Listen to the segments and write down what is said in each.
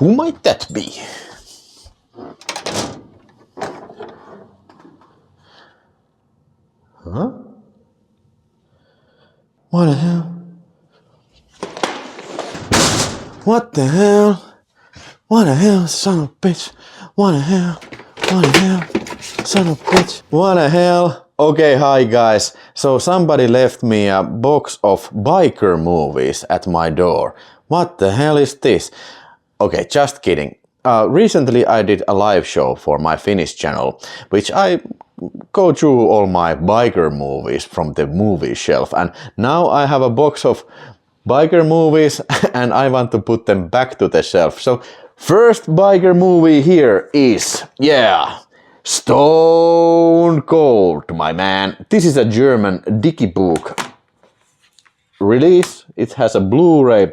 Who might that be? Huh? What the hell? What the hell? What the hell, son of a bitch? What the hell? What the hell? Son of a bitch. What the hell? Okay, hi guys. So somebody left me a box of biker movies at my door. What the hell is this? Okay, just kidding. Recently I did a live show for my Finnish channel, which I go through all my biker movies from the movie shelf, and now I have a box of biker movies and I want to put them back to the shelf. So first biker movie here is, Stone Cold, my man. This is a German Dicky book release. It has a Blu-ray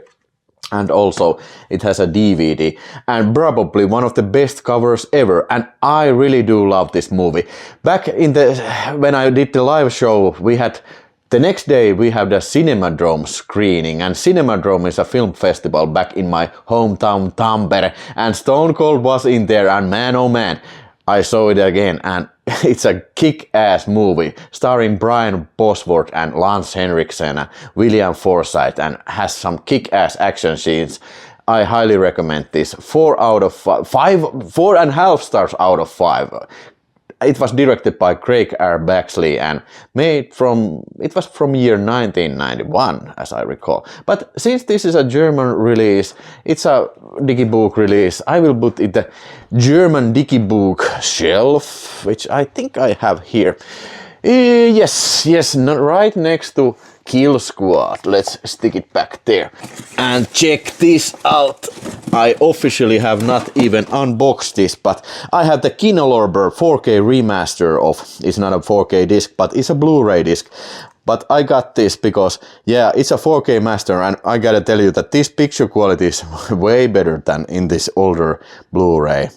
and also it has a DVD, and probably one of the best covers ever, and I really do love this movie. Back in when I did the live show, the next day we had a Cinemadrome screening, and Cinemadrome is a film festival back in my hometown Tampere, and Stone Cold was in there, and man oh man, I saw it again, and it's a kick-ass movie starring Brian Bosworth and Lance Henriksen and William Forsythe, and has some kick-ass action scenes. I highly recommend this. 4.5 stars out of 5. It was directed by Craig R. Baxley and it was from year 1991, as I recall. But since this is a German release, it's a Dicky book release, I will put it the German Dicky book shelf, which I think I have here. Yes, right next to Kill Squad. Let's stick it back there. And check this out. I officially have not even unboxed this, but I have the Malrboro 4K remaster of, it's not a 4K disc, but it's a Blu-ray disc. But I got this because, it's a 4K master, and I gotta tell you that this picture quality is way better than in this older Blu-ray.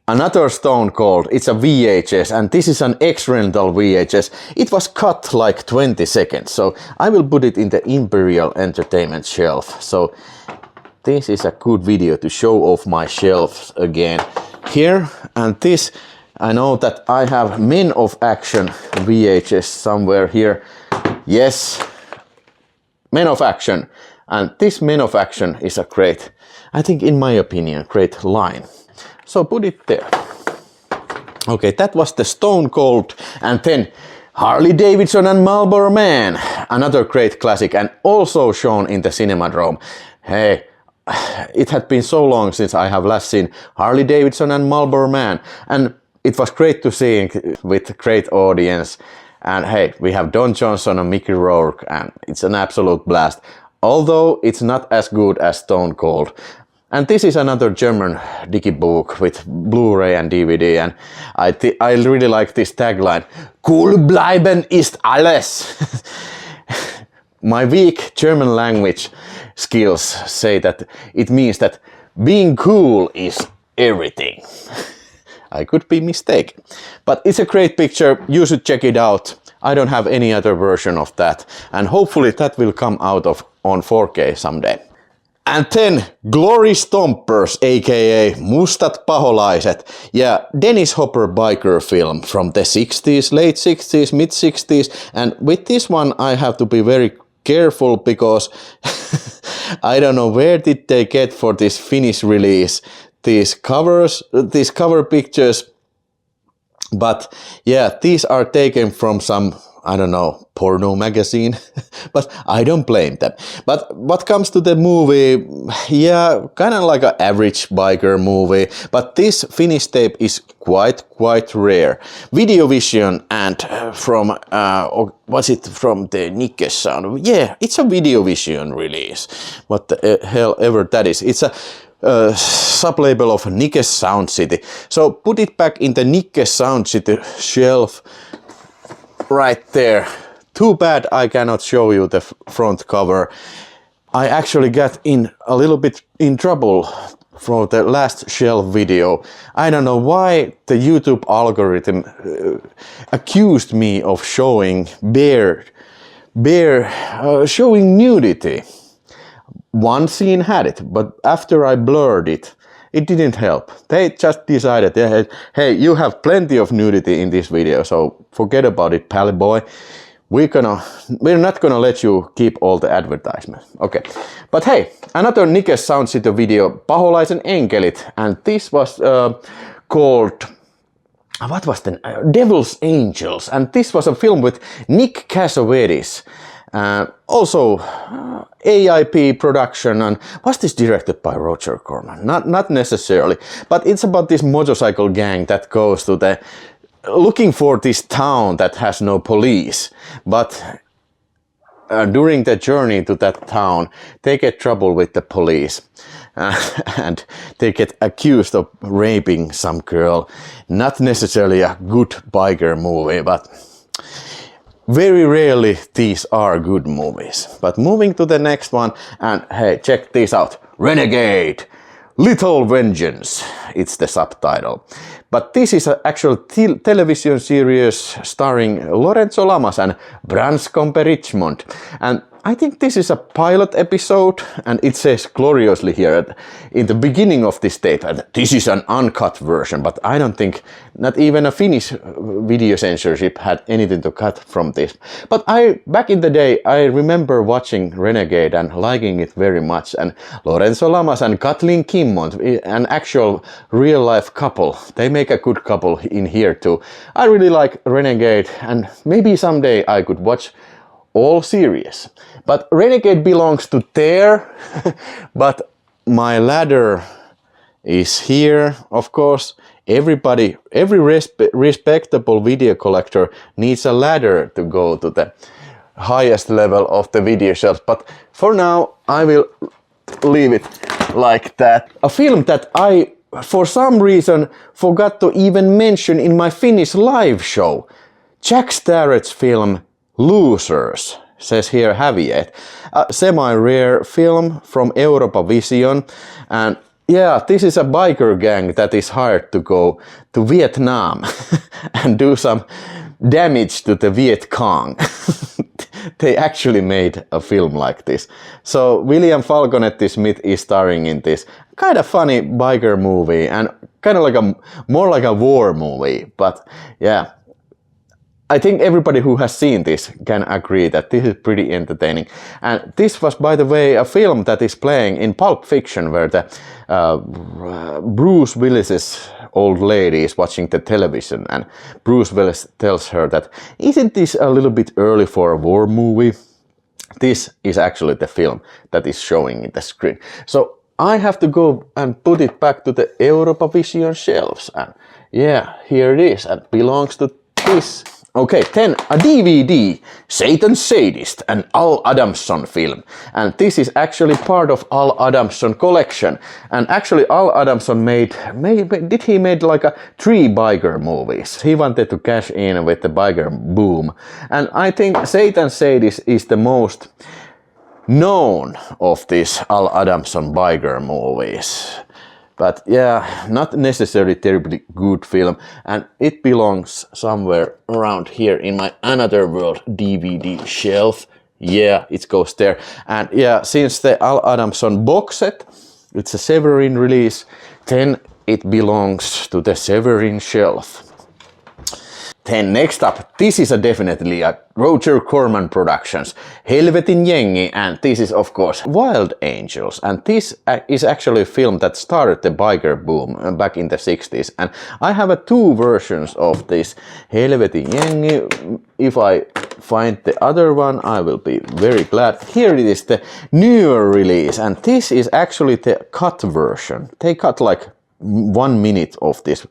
Another Stone Cold, it's a VHS, and this is an X-Rental VHS. It was cut like 20 seconds, so I will put it in the Imperial Entertainment shelf. So this is a good video to show off my shelves again here. And this, I know that I have Men of Action VHS somewhere here. Yes, Men of Action. And this Men of Action is a great, I think in my opinion, great line. So put it there. Okay, that was the Stone Cold, and then Harley Davidson and Malrboro Man, another great classic, and also shown in the Cinemadrome. Hey, it had been so long since I have last seen Harley Davidson and Malrboro Man, and it was great to see it with a great audience. And hey, we have Don Johnson and Mickey Rourke, and it's an absolute blast, although it's not as good as Stone Cold. And this is another German Dicky book with Blu-ray and DVD, and I really like this tagline, Cool bleiben ist alles. My weak German language skills say that it means that being cool is everything. I could be mistaken, but it's a great picture, you should check it out. I don't have any other version of that, and hopefully that will come out on 4K someday. And then Glory Stompers, aka Mustat paholaiset, Dennis Hopper biker film from the 60s, late 60s, mid 60s, and with this one I have to be very careful because I don't know where did they get for this Finnish release these cover pictures, but these are taken from some, I don't know, porno magazine, but I don't blame them. But what comes to the movie, kind of like an average biker movie, but this Finnish tape is quite rare. Videovision and from, was it from the Nikkei Sound? Yeah, it's a Videovision release. What the hell ever that is. It's a sub-label of Nikkei Sound City. So put it back in the Nikkei Sound City shelf right there. Too bad I cannot show you the front cover. I actually got in a little bit in trouble from the last shelf video. I don't know why the YouTube algorithm accused me of showing showing nudity. One scene had it, but after I blurred it, it didn't help. They just decided, hey, you have plenty of nudity in this video, so forget about it, pally boy. We're not gonna let you keep all the advertisements. Okay, but hey, another Nikes Soundsito video, Paholaisen enkelit, and this was called, what was the Devil's Angels, and this was a film with Nick Cassavetes. Also AIP production, and was this directed by Roger Corman? Not necessarily, but it's about this motorcycle gang that goes to the looking for this town that has no police, but during the journey to that town they get trouble with the police and they get accused of raping some girl. Not necessarily a good biker movie, but very rarely these are good movies. But moving to the next one, and hey, check this out. Renegade! Little Vengeance, it's the subtitle. But this is an actual television series starring Lorenzo Lamas and Branscombe Richmond. And I think this is a pilot episode, and it says gloriously here in the beginning of this tape that this is an uncut version, but I don't think not even a Finnish video censorship had anything to cut from this. But back in the day, I remember watching Renegade and liking it very much, and Lorenzo Lamas and Kathleen Kimmon, an actual real-life couple, they make a good couple in here too. I really like Renegade, and maybe someday I could watch all series. But Renegade belongs to there, but my ladder is here, of course. Every respectable video collector needs a ladder to go to the highest level of the video shelf, but for now I will leave it like that. A film that I, for some reason, forgot to even mention in my Finnish live show. Jack Starrett's film Losers, says here Häviäjät, a semi-rare film from Europa Vision, and yeah, this is a biker gang that is hired to go to Vietnam and do some damage to the Viet Cong. They actually made a film like this. So William Falconetti Smith is starring in this kind of funny biker movie, and kind of like more like a war movie, but yeah. I think everybody who has seen this can agree that this is pretty entertaining. And this was, by the way, a film that is playing in Pulp Fiction, where the Bruce Willis's old lady is watching the television, and Bruce Willis tells her that, isn't this a little bit early for a war movie? This is actually the film that is showing in the screen. So I have to go and put it back to the Europa Vision shelves. And yeah, here it is, and belongs to this. Okay, then a DVD, Satan's Sadist, an Al Adamson film. And this is actually part of Al Adamson collection. And actually Al Adamson made like 3 biker movies. He wanted to cash in with the biker boom. And I think Satan's Sadist is the most known of these Al Adamson biker movies. But yeah, not necessarily terribly good film, and it belongs somewhere around here in my Another World DVD shelf. Yeah, it goes there. And yeah, since the Al Adamson box set, it's a Severin release, then it belongs to the Severin shelf. Then next up, this is definitely a Roger Corman Productions, Helvetin Jengi, and this is of course Wild Angels, and this is actually a film that started the biker boom back in the 60s, and I have 2 versions of this Helvetin Jengi. If I find the other one, I will be very glad. Here it is, the newer release, and this is actually the cut version. They cut like 1 minute of this.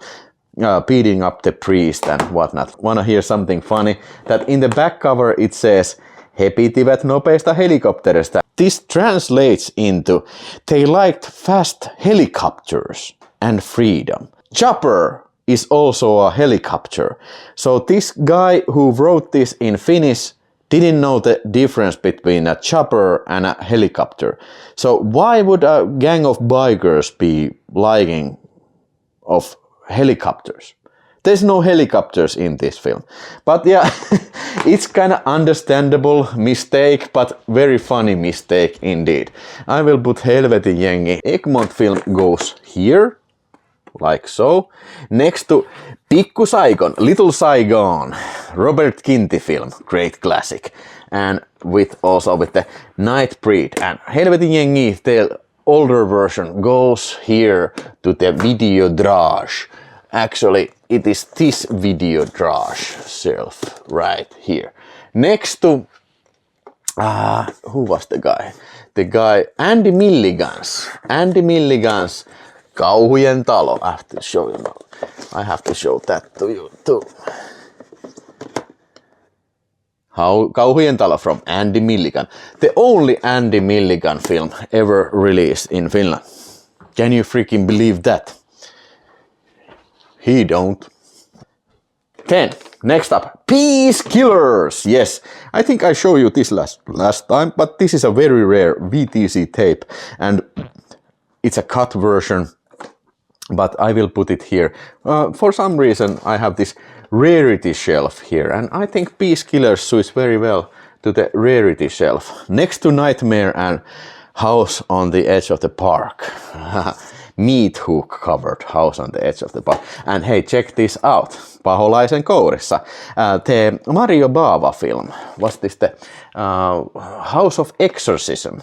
Beating up the priest and whatnot. Wanna hear something funny? That in the back cover it says, he pitivät nopeista helikopterista. This translates into, they liked fast helicopters and freedom. Chopper is also a helicopter. So this guy who wrote this in Finnish didn't know the difference between a chopper and a helicopter. So why would a gang of bikers be liking of helicopters? There's no helicopters in this film. But yeah, it's kind of understandable mistake, but very funny mistake indeed. I will put Helvetin jengi. Egmont film goes here, like so. Next to Pikku Saigon, Little Saigon, Robert Kinti film, great classic. And also with the Nightbreed. And Helvetin jengi, the older version, goes here to the Videodrage. Actually, it is this Videodrage shelf right here. Next to, who was the guy? The guy, Andy Milligan's. Andy Milligan's Kauhujen talo. I have to show you now. I have to show that to you too. Kauhujen talo from Andy Milligan. The only Andy Milligan film ever released in Finland. Can you freaking believe that? He don't. 10. Next up, Peace Killers. Yes, I think I showed you this last time, but this is a very rare VTC tape and it's a cut version, but I will put it here. For some reason I have this rarity shelf here and I think Peace Killers suits very well to the rarity shelf. Next to Nightmare and House on the Edge of the Park. Meat hook covered House on the Edge of the Park. And hey, check this out. Paholaisen kourissa. The Mario Bava film. Was this the House of Exorcism?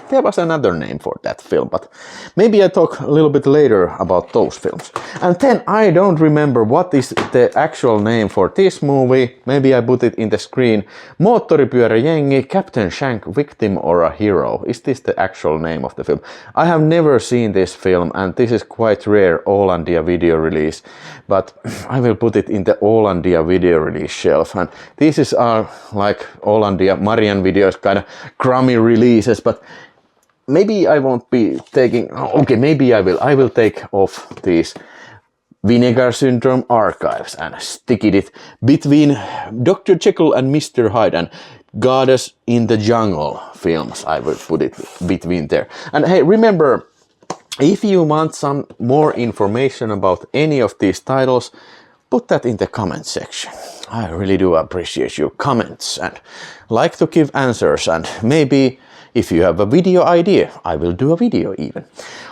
There was another name for that film, but maybe I talk a little bit later about those films. And then I don't remember what is the actual name for this movie. Maybe I put it in the screen. Moottoripyöräjengi, Captain Shank, Victim or a Hero. Is this the actual name of the film? I have never seen this film and this is quite rare Ålandia video release. But I will put it in the Ålandia video release shelf. And this is like Ålandia Marian videos, kind of crummy releases, but maybe I won't be taking, okay, maybe I will. I will take off these Vinegar Syndrome archives and stick it between Dr. Jekyll and Mr. Hyde and Goddess in the Jungle films. I will put it between there. And hey, remember, if you want some more information about any of these titles, put that in the comment section. I really do appreciate your comments and like to give answers, and maybe if you have a video idea, I will do a video even.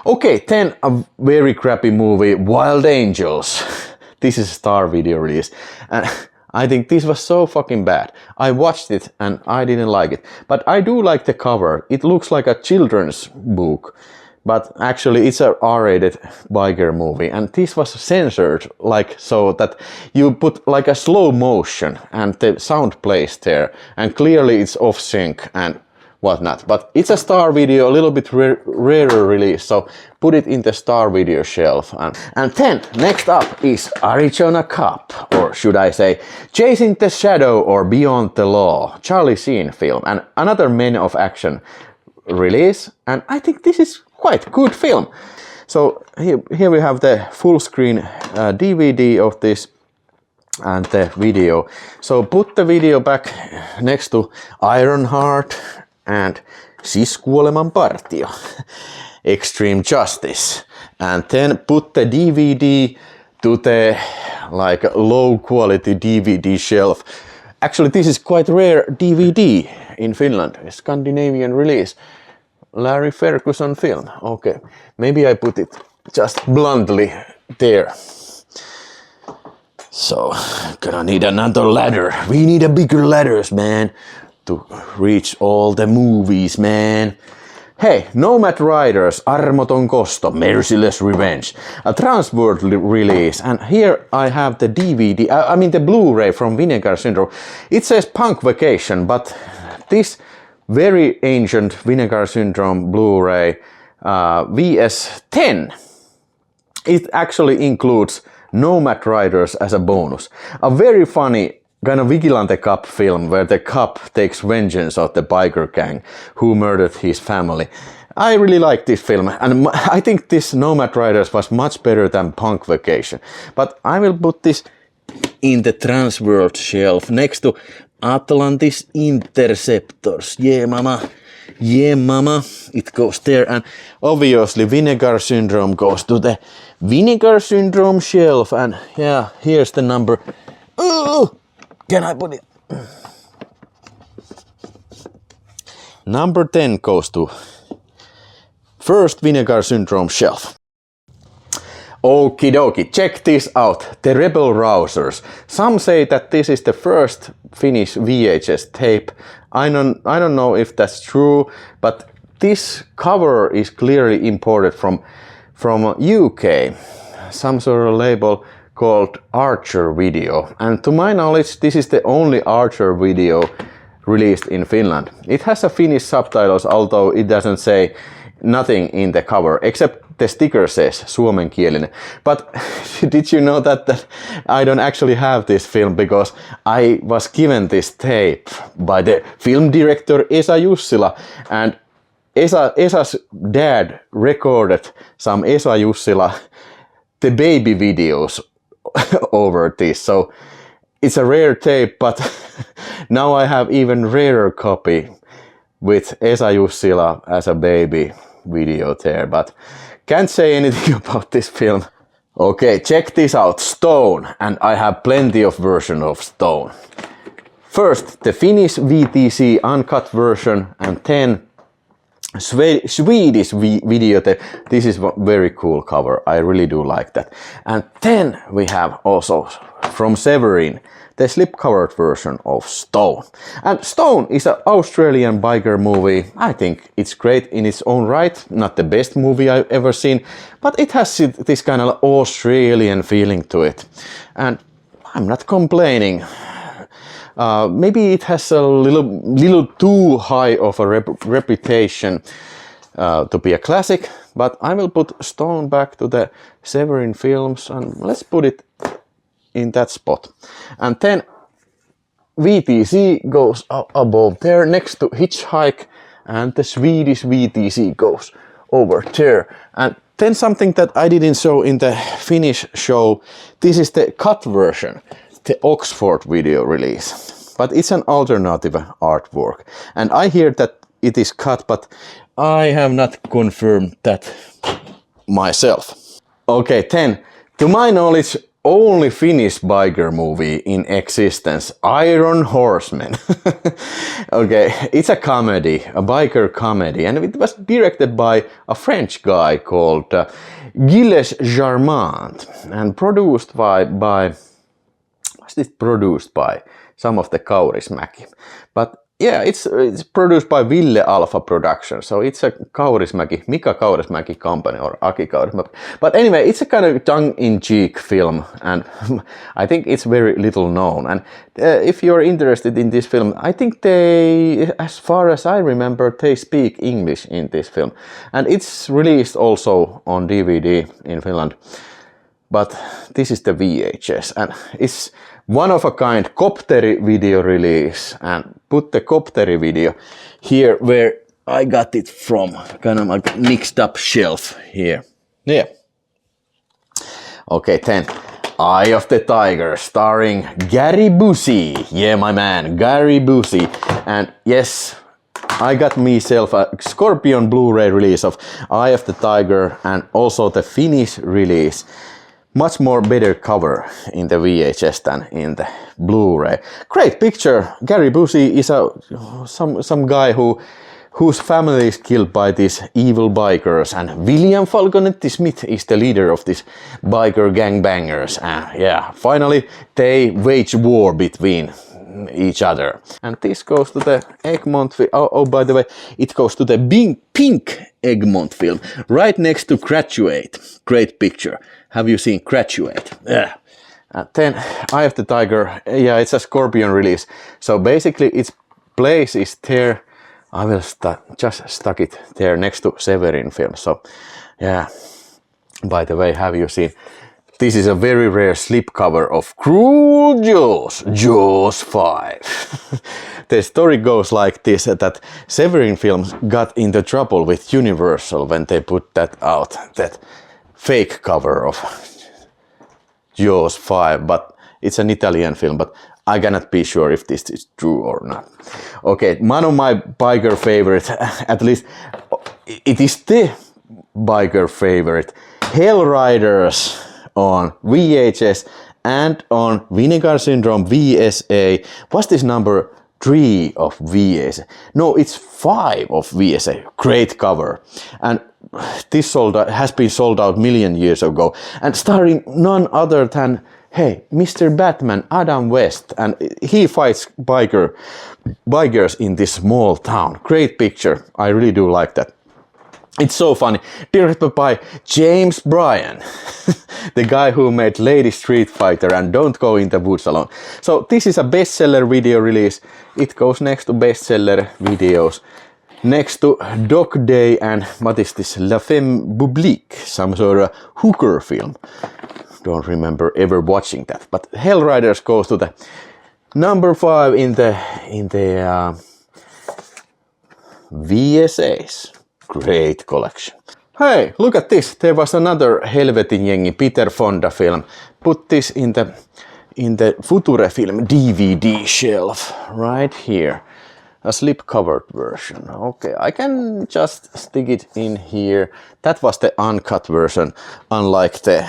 Okay, then a very crappy movie, Wild Angels. This is a Star video release. And I think this was so fucking bad. I watched it and I didn't like it. But I do like the cover. It looks like a children's book. But actually it's a R-rated biker movie. And this was censored like so that you put like a slow motion and the sound plays there. And clearly it's off sync and whatnot, but it's a Star Video, a little bit rarer release, so put it in the Star Video shelf. And then next up is Arizona Cop, or should I say Chasing the Shadow or Beyond the Law, Charlie Sheen film, and another Men of Action release, and I think this is quite good film. So here we have the full screen DVD of this and the video. So put the video back next to Ironheart and Siskuoleman Partio, Extreme Justice, and then put the DVD to the like low quality DVD shelf. Actually, this is quite rare DVD in Finland, a Scandinavian release. Larry Ferguson film. Okay, maybe I put it just bluntly there. So, gonna need another ladder. We need a bigger ladders, man, to reach all the movies, man. Hey, Nomad Riders, Armoton Kosto, Merciless Revenge, a Transworld release, and here I have the DVD, I mean the Blu-ray from Vinegar Syndrome. It says Punk Vacation, but this very ancient Vinegar Syndrome Blu-ray VS10, it actually includes Nomad Riders as a bonus. A very funny kind of Vigilante Cop film where the cop takes vengeance of the biker gang who murdered his family. I really like this film, and I think this Nomad Riders was much better than Punk Vacation. But I will put this in the Transworld shelf next to Atlantis Interceptors. Yeah, mama. Yeah, mama, it goes there. And obviously Vinegar Syndrome goes to the Vinegar Syndrome shelf. And yeah, here's the number. Oh, can I put it? Number 10 goes to first Vinegar Syndrome shelf. Okie dokie, check this out, the Rebel Rousers. Some say that this is the first Finnish VHS tape. I don't know if that's true, but this cover is clearly imported from UK, some sort of label called Archer Video. And to my knowledge, this is the only Archer video released in Finland. It has a Finnish subtitles, although it doesn't say nothing in the cover, except the sticker says suomenkielinen. But did you know that I don't actually have this film because I was given this tape by the film director Esa Jussila, and Esa's dad recorded some Esa Jussila the baby videos over this. So it's a rare tape, but now I have even rarer copy with Esa Jussila as a baby video there, but can't say anything about this film. Okay, check this out, Stone, and I have plenty of version of Stone. First, the Finnish VTC uncut version, and then Swedish videotape. This is a very cool cover, I really do like that. And then we have also from Severin the slipcovered version of Stone. And Stone is an Australian biker movie. I think it's great in its own right. Not the best movie I've ever seen, but it has this kind of Australian feeling to it. And I'm not complaining. Maybe it has a little too high of a reputation to be a classic, but I will put Stone back to the Severin films, and let's put it in that spot. And then VTC goes above there next to Hitchhike, and the Swedish VTC goes over there. And then something that I didn't show in the Finnish show, this is the cut version, the Oxford video release. But it's an alternative artwork. And I hear that it is cut, but I have not confirmed that myself. Okay, then, to my knowledge, only Finnish biker movie in existence, Iron Horseman. Okay, it's a comedy, a biker comedy, and it was directed by a French guy called Gilles Jarmant, and produced by what's this produced by? Some of the Kaurismäki. But yeah, it's produced by Ville Alpha Production, so it's a Mika Kaurismäki company, or Aki Kaurismäki. But anyway, it's a kind of tongue-in-cheek film, and I think it's very little known. And if you're interested in this film, I think they, as far as I remember, they speak English in this film. And it's released also on DVD in Finland. But this is the VHS, and it's one of a kind Copteri video release, and put the Copteri video here where I got it from, kind of like mixed up shelf here. Yeah. Okay, then Eye of the Tiger, starring Gary Busey. Yeah, my man, Gary Busey. And yes, I got myself a Scorpion Blu-ray release of Eye of the Tiger, and also the Finnish release. Much more better cover in the VHS than in the Blu-ray. Great picture. Gary Busey is some guy whose family is killed by these evil bikers, and William Falconetti Smith is the leader of these biker gangbangers. Yeah, finally they wage war between each other. And this goes to the Egmont film. Oh, by the way, it goes to the pink Egmont film, right next to Graduate. Great picture. Have you seen Graduate? Yeah. Then Eye of the Tiger, yeah, it's a Scorpion release. So basically its place is there. I will just stuck it there next to Severin film. So yeah, by the way, have you seen? This is a very rare slipcover of Cruel Jaws, Jaws 5. The story goes like this, that Severin Films got into trouble with Universal when they put that out, that fake cover of Jaws 5, but it's an Italian film. But I cannot be sure if this is true or not. Okay, one of my biker favorites, at least it is the biker favorite, Hell Riders on VHS and on Vinegar Syndrome VSA. What's this number 3 of VSA? No, it's 5 of VSA. Great cover. And this has been sold out million years ago. And starring none other than, hey, Mr. Batman, Adam West. And he fights bikers in this small town. Great picture. I really do like that. It's so funny. Directed by James Bryan, the guy who made Lady Street Fighter and Don't Go in the Woods Alone. So this is a bestseller video release. It goes next to bestseller videos, next to Dog Day and what is this? La Femme Publique, some sort of hooker film. Don't remember ever watching that. But Hell Riders goes to the number 5 in the VSAs. Great collection. Hey, look at this. There was another Helvetin Jengi Peter Fonda film. Put this in the Future film DVD shelf right here. A slip-covered version. Okay, I can just stick it in here. That was the uncut version, unlike the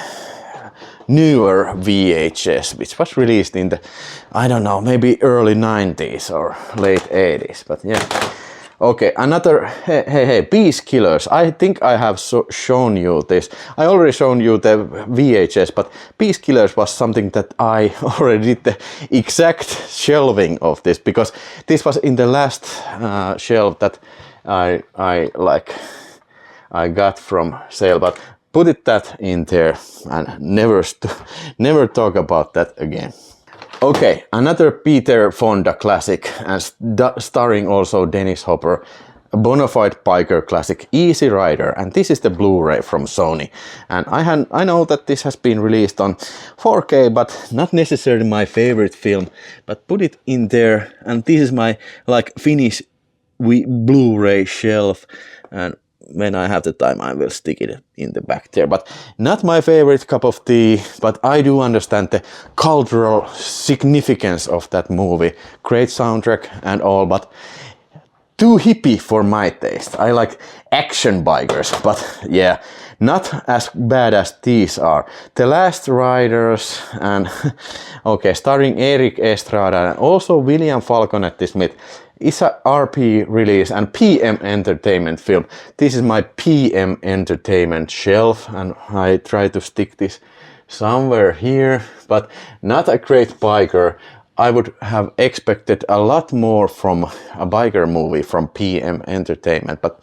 newer VHS, which was released in the, I don't know, maybe early 90s or late 80s, but yeah. Okay, another, hey, Peace Killers. I think I have shown you this. I already shown you the VHS, but Peace Killers was something that I already did the exact shelving of this, because this was in the last shelf that I got from sale, but put that in there and never talk about that again. Okay, another Peter Fonda classic, and starring also Dennis Hopper, a bona fide biker classic, Easy Rider, and this is the Blu-ray from Sony. And I know that this has been released on 4K, but not necessarily my favorite film, but put it in there, and this is my Finnish Blu-ray shelf, and when I have the time I will stick it in the back there. But not my favorite cup of tea, but I do understand the cultural significance of that movie. Great soundtrack and all, but too hippie for my taste. I like action bikers, but yeah, not as bad as these are. The Last Riders and okay, starring Eric Estrada and also William Falconetti-Smith. It's a RP release and PM Entertainment film. This is my PM Entertainment shelf, and I try to stick this somewhere here, but not a great biker. I would have expected a lot more from a biker movie from PM Entertainment, but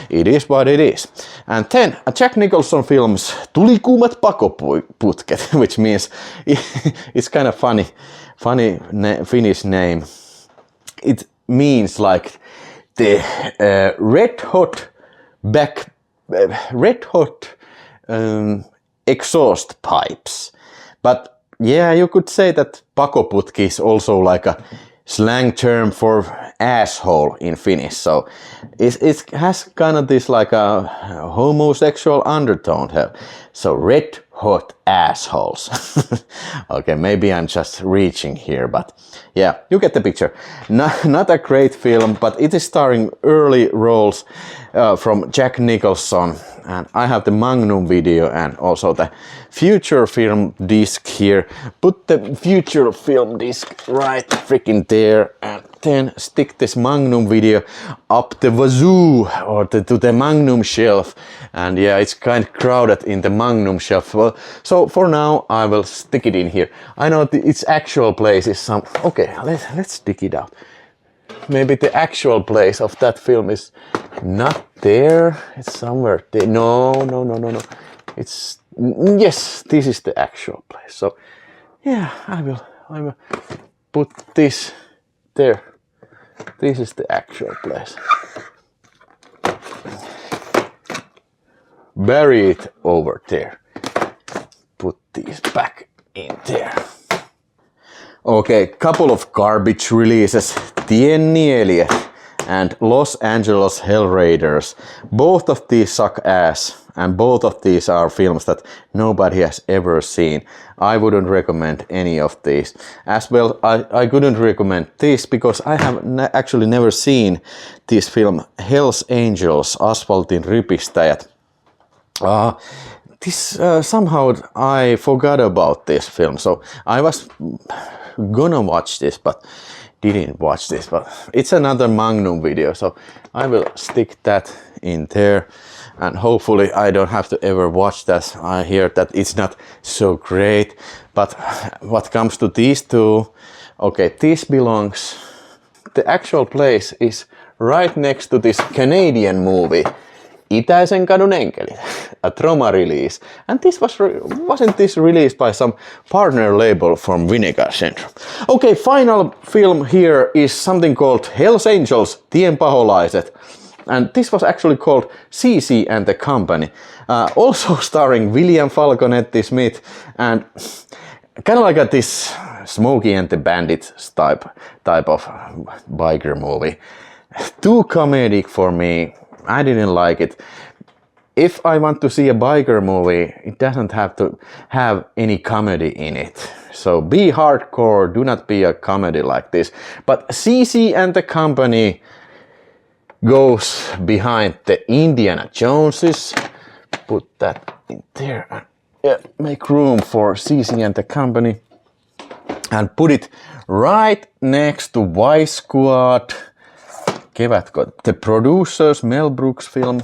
it is what it is. And then a Jack Nicholson film's Tulikuumat pakoputket, which means it's kind of funny Finnish name. It means like the red hot exhaust pipes. But yeah, you could say that pakoputki is also like a slang term for asshole in Finnish. So it has kind of this like a homosexual undertone. So red hot assholes. Okay, maybe I'm just reaching here, but yeah, you get the picture. Not a great film, but it is starring early roles from Jack Nicholson, and I have the Magnum video and also the Future Film disc here. Put the Future Film disc right freaking there, and then stick this Magnum video up the wazoo or to the Magnum shelf. And yeah, it's kind of crowded in the Magnum shelf. Well, so for now I will stick it in here. I know its actual place is some. Okay, let's stick it out. Maybe the actual place of that film is not there. It's somewhere there. No. It's yes, this is the actual place. So yeah, I will put this there. This is the actual place. Bury it over there. Put these back in there. Okay, couple of garbage releases. Tiennielijät and Los Angeles Hell Raiders. Both of these suck ass, and both of these are films that nobody has ever seen. I wouldn't recommend any of these. As well, I couldn't recommend this because I have actually never seen this film, Hell's Angels, Asfaltin rypistäjät. Somehow I forgot about this film, so I was gonna watch this, but didn't watch this. But it's another Magnum video, so I will stick that in there, and hopefully I don't have to ever watch that. I hear that it's not so great, but what comes to these two, okay, this belongs, the actual place is right next to this Canadian movie, Itäisen kadun enkelit, a trauma release. And this wasn't this released by some partner label from Vinegar Syndrome? Okay, final film here is something called Hell's Angels, Tien paholaiset. And this was actually called CC and the Company. Also starring William Falconetti Smith, and kind of like this Smokey and the Bandits type of biker movie. Too comedic for me. I didn't like it. If I want to see a biker movie, it doesn't have to have any comedy in it. So be hardcore, do not be a comedy like this. But CC and the Company goes behind the Indiana Joneses. Put that in there and make room for CC and the Company. And put it right next to Y Squad. Kevätkö? The Producers, Mel Brooks film.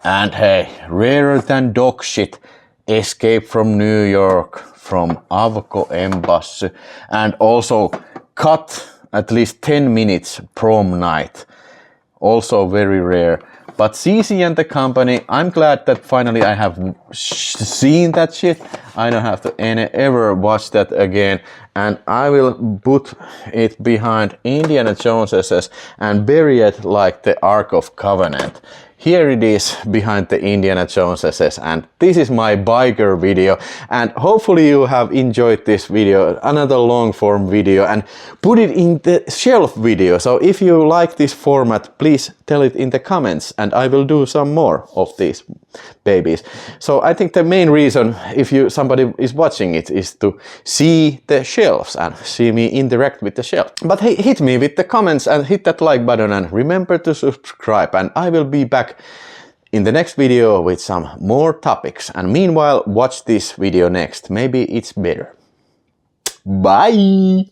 And hey, rarer than dog shit, Escape from New York from Avco Embassy. And also cut at least 10 minutes, Prom Night. Also very rare. But CC and the Company, I'm glad that finally I have seen that shit. I don't have to ever watch that again. And I will put it behind Indiana Jones's and bury it like the Ark of Covenant. Here it is behind the Indiana Jones's, and this is my biker video, and hopefully you have enjoyed this video, another long form video, and put it in the shelf video. So if you like this format, please tell it in the comments and I will do some more of these babies. So I think the main reason if somebody is watching it is to see the shelves and see me interact with the shelf. But hey, hit me with the comments and hit that like button and remember to subscribe, and I will be back in the next video with some more topics. And meanwhile, watch this video next. Maybe it's better. Bye!